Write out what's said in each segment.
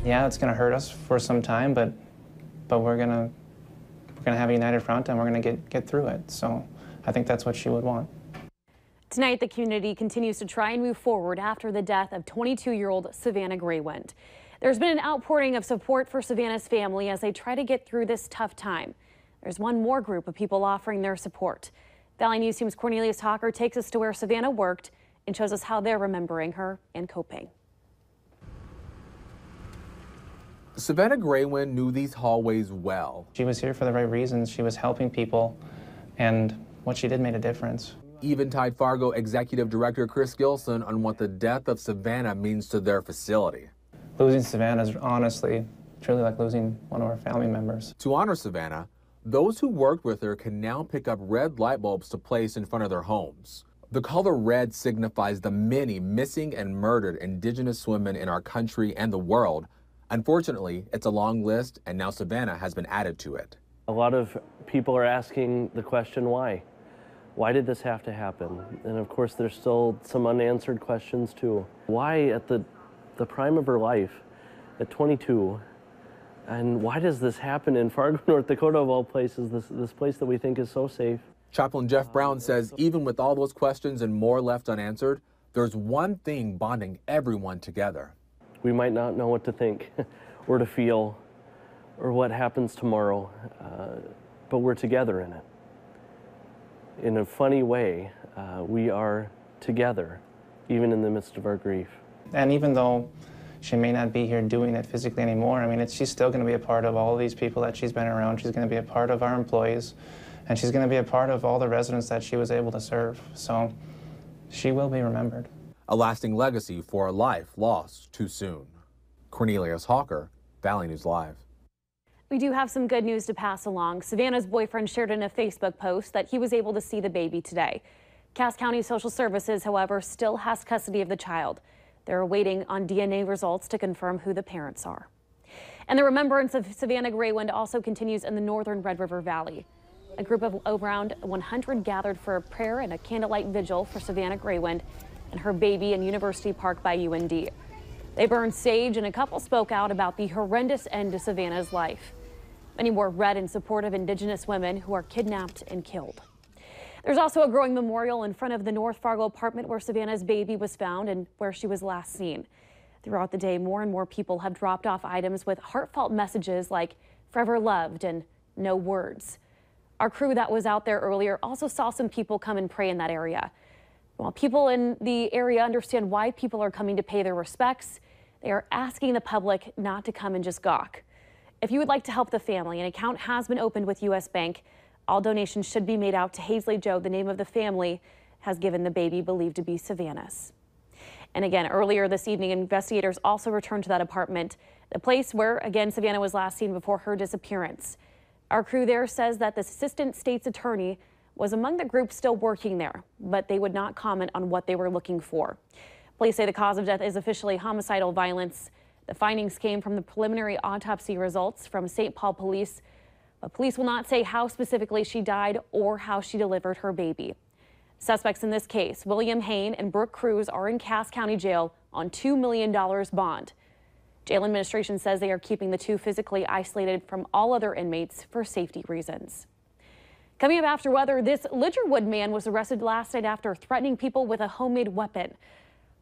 Yeah, it's going to hurt us for some time, but we're going to have a united front, and we're going to get through it. So I think that's what she would want. Tonight, the community continues to try and move forward after the death of 22-year-old Savannah Greywind. There's been an outpouring of support for Savannah's family as they try to get through this tough time. There's one more group of people offering their support. Valley News Team's Cornelius Hawker takes us to where Savannah worked and shows us how they're remembering her and coping. Savannah Greywind knew these hallways well. She was here for the right reasons. She was helping people, and what she did made a difference. Eventide Fargo Executive Director Chris Gilson on what the death of Savannah means to their facility. Losing Savannah is honestly, truly like losing one of our family members. To honor Savannah, those who worked with her can now pick up red light bulbs to place in front of their homes. The color red signifies the many missing and murdered Indigenous women in our country and the world. Unfortunately, it's a long list, and now Savannah has been added to it. A lot of people are asking the question, why? Why did this have to happen? And of course, there's still some unanswered questions too. Why at the prime of her life, at 22, and why does this happen in Fargo, North Dakota, of all places, this place that we think is so safe? Chaplain Jeff Brown says even with all those questions and more left unanswered, there's one thing bonding everyone together. We might not know what to think or to feel or what happens tomorrow, but we're together in it. In a funny way, we are together, even in the midst of our grief. And even though she may not be here doing it physically anymore, I mean, she's still going to be a part of all these people that she's been around. She's going to be a part of our employees, and she's going to be a part of all the residents that she was able to serve. So she will be remembered. A lasting legacy for a life lost too soon. Cornelius Hawker, Valley News Live. We do have some good news to pass along. Savannah's boyfriend shared in a Facebook post that he was able to see the baby today. Cass County Social Services, however, still has custody of the child. They're waiting on DNA results to confirm who the parents are. And the remembrance of Savannah Greywind also continues in the northern Red River Valley. A group of around 100 gathered for a prayer and a candlelight vigil for Savannah Greywind and her baby in University Park by UND. They burned sage, and a couple spoke out about the horrendous end to Savannah's life. Many wore red in support of Indigenous women who are kidnapped and killed. There's also a growing memorial in front of the North Fargo apartment where Savannah's baby was found and where she was last seen. Throughout the day, more and more people have dropped off items with heartfelt messages like "Forever loved" and "No words." Our crew that was out there earlier also saw some people come and pray in that area. While people in the area understand why people are coming to pay their respects, they are asking the public not to come and just gawk. If you would like to help the family, an account has been opened with U.S. Bank. All donations should be made out to Hazley Joe. The name of the family has given the baby believed to be Savannah's. And again, earlier this evening, investigators also returned to that apartment, the place where, again, Savannah was last seen before her disappearance. Our crew there says that the assistant state's attorney was among the group still working there, but they would not comment on what they were looking for. Police say the cause of death is officially homicidal violence. The findings came from the preliminary autopsy results from St. Paul Police, but police will not say how specifically she died or how she delivered her baby. Suspects in this case, William Hain and Brooke Cruz, are in Cass County Jail on $2 million bond. Jail administration says they are keeping the two physically isolated from all other inmates for safety reasons. Coming up after weather, this Lidgerwood man was arrested last night after threatening people with a homemade weapon.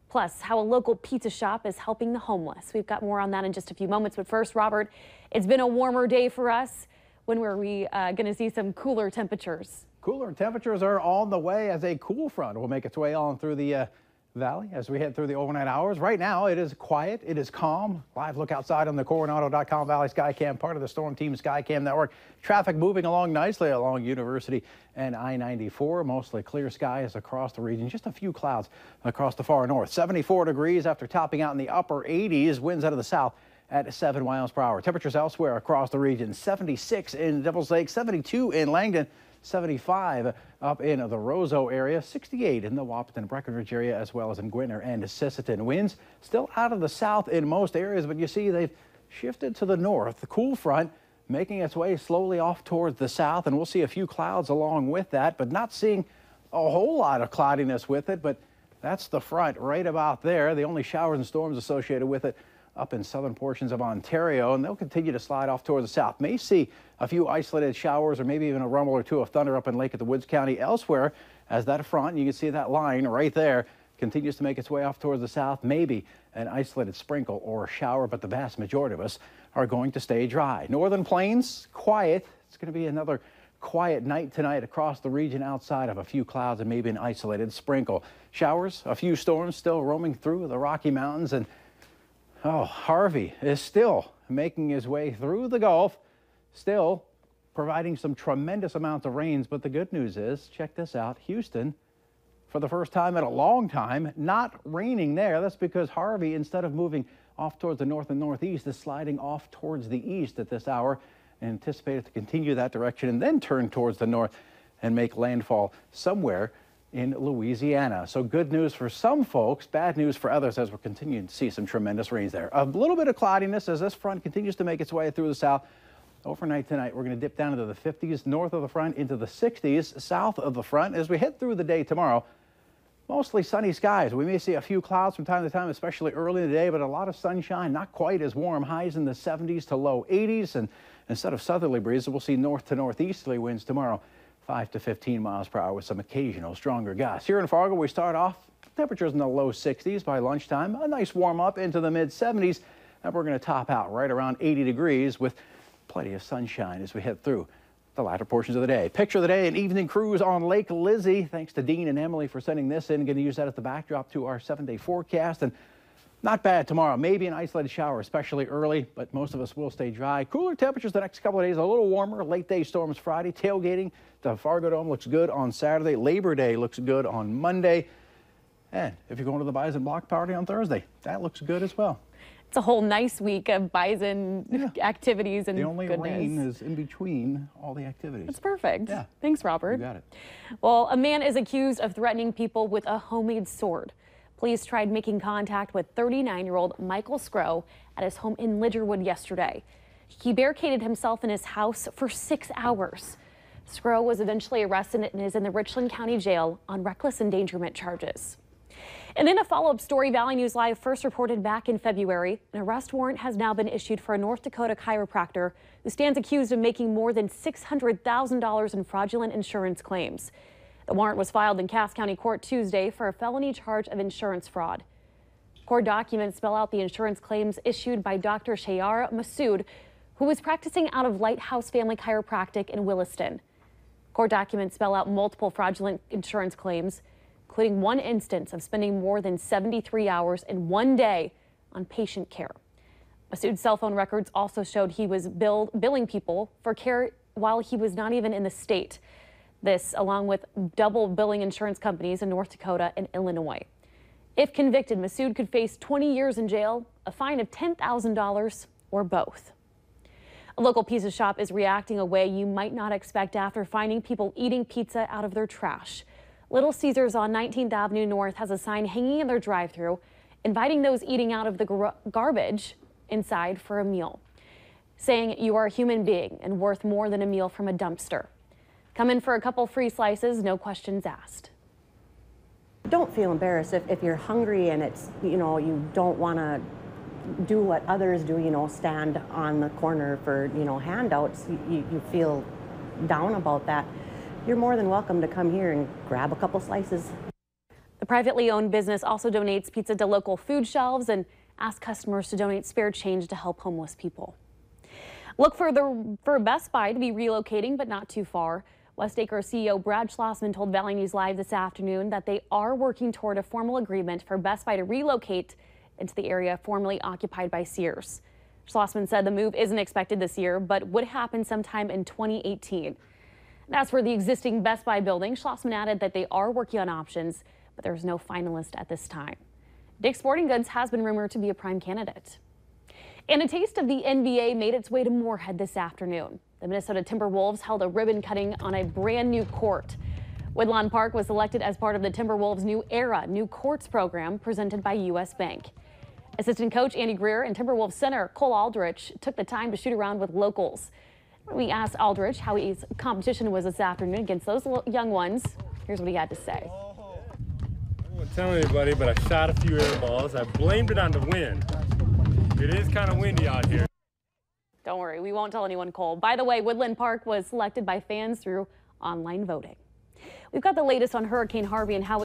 Plus, how a local pizza shop is helping the homeless. We've got more on that in just a few moments. But first, Robert, it's been a warmer day for us. When were we going to see some cooler temperatures? Cooler temperatures are on the way as a cool front will make its way on through the valley as we head through the overnight hours. Right now, it is quiet. It is calm. Live look outside on the Coronado.com Valley Skycam, part of the Storm Team Skycam network. Traffic moving along nicely along University and I-94. Mostly clear skies across the region. Just a few clouds across the far north. 74 degrees after topping out in the upper 80s. Winds out of the south at 7 miles per hour. Temperatures elsewhere across the region. 76 in Devil's Lake, 72 in Langdon, 75 up in the Roseau area, 68 in the Wahpeton Breckenridge area, as well as in Gwinnett and Sisseton. Winds still out of the south in most areas, but you see they've shifted to the north. The cool front making its way slowly off towards the south, and we'll see a few clouds along with that, but not seeing a whole lot of cloudiness with it. But that's the front right about there. The only showers and storms associated with it up in southern portions of Ontario, and they'll continue to slide off toward the south. May see a few isolated showers or maybe even a rumble or two of thunder up in Lake of the Woods County. Elsewhere, as that front, you can see that line right there, continues to make its way off towards the south. Maybe an isolated sprinkle or a shower, but the vast majority of us are going to stay dry. Northern Plains, quiet. It's going to be another quiet night tonight across the region outside of a few clouds and maybe an isolated sprinkle. Showers, a few storms still roaming through the Rocky Mountains, and Harvey is still making his way through the Gulf, still providing some tremendous amounts of rains. But the good news is, check this out, Houston, for the first time in a long time, not raining there. That's because Harvey, instead of moving off towards the north and northeast, is sliding off towards the east at this hour, and anticipated to continue that direction and then turn towards the north and make landfall somewhere in Louisiana. So good news for some folks, bad news for others as we're continuing to see some tremendous rains there. A little bit of cloudiness as this front continues to make its way through the south. Overnight tonight, we're going to dip down into the 50s, north of the front into the 60s, south of the front. As we head through the day tomorrow, mostly sunny skies. We may see a few clouds from time to time, especially early in the day, but a lot of sunshine, not quite as warm. Highs in the 70s to low 80s, and instead of southerly breezes, we'll see north to northeasterly winds tomorrow, 5 to 15 miles per hour with some occasional stronger gusts. Here in Fargo, we start off temperatures in the low 60s by lunchtime. A nice warm up into the mid 70s, and we're going to top out right around 80 degrees with plenty of sunshine as we head through the latter portions of the day. Picture of the day, an evening cruise on Lake Lizzie. Thanks to Dean and Emily for sending this in. Going to use that as the backdrop to our 7-day forecast. And not bad tomorrow. Maybe an isolated shower, especially early, but most of us will stay dry. Cooler temperatures the next couple of days, a little warmer. Late day storms Friday. Tailgating the Fargo Dome looks good on Saturday. Labor Day looks good on Monday. And if you're going to the Bison Block Party on Thursday, that looks good as well. It's a whole nice week of Bison activities and the only goodness. rain is in between all the activities. That's perfect. Yeah. Thanks, Robert. You got it. Well, a man is accused of threatening people with a homemade sword. Police tried making contact with 39-year-old Michael Scrow at his home in Lidgerwood yesterday. He barricaded himself in his house for 6 hours. Scrow was eventually arrested and is in the Richland County Jail on reckless endangerment charges. And in a follow-up story, Valley News Live first reported back in February, an arrest warrant has now been issued for a North Dakota chiropractor who stands accused of making more than $600,000 in fraudulent insurance claims. The warrant was filed in Cass County Court Tuesday for a felony charge of insurance fraud. Court documents spell out the insurance claims issued by Dr. Shayar Masood, who was practicing out of Lighthouse Family Chiropractic in Williston. Court documents spell out multiple fraudulent insurance claims, including one instance of spending more than 73 hours in one day on patient care. Masood's cell phone records also showed he was billing people for care while he was not even in the state. This, along with double billing insurance companies in North Dakota and Illinois. If convicted, Masood could face 20 years in jail, a fine of $10,000, or both. A local pizza shop is reacting a way you might not expect after finding people eating pizza out of their trash. Little Caesars on 19th Avenue North has a sign hanging in their drive-thru inviting those eating out of the garbage inside for a meal, saying you are a human being and worth more than a meal from a dumpster. Come in for a couple free slices, no questions asked. Don't feel embarrassed if you're hungry and it's, you don't want to do what others do, stand on the corner for, handouts. You feel down about that. You're more than welcome to come here and grab a couple slices. The privately owned business also donates pizza to local food shelves and asks customers to donate spare change to help homeless people. Look for Best Buy to be relocating, but not too far. Westacre CEO Brad Schlossman told Valley News Live this afternoon that they are working toward a formal agreement for Best Buy to relocate into the area formerly occupied by Sears. Schlossman said the move isn't expected this year, but would happen sometime in 2018. And as for the existing Best Buy building, Schlossman added that they are working on options, but there's no finalist at this time. Dick's Sporting Goods has been rumored to be a prime candidate. And a taste of the NBA made its way to Moorhead this afternoon. The Minnesota Timberwolves held a ribbon cutting on a brand new court. Woodlawn Park was selected as part of the Timberwolves' New Era New Courts program presented by U.S. Bank. Assistant coach Andy Greer and Timberwolves center Cole Aldrich took the time to shoot around with locals. We asked Aldrich how his competition was this afternoon against those young ones. Here's what he had to say. I won't tell anybody, but I shot a few air balls. I blamed it on the wind. It is kind of windy out here. Don't worry, we won't tell anyone cold. By the way, Woodland Park was selected by fans through online voting. We've got the latest on Hurricane Harvey and how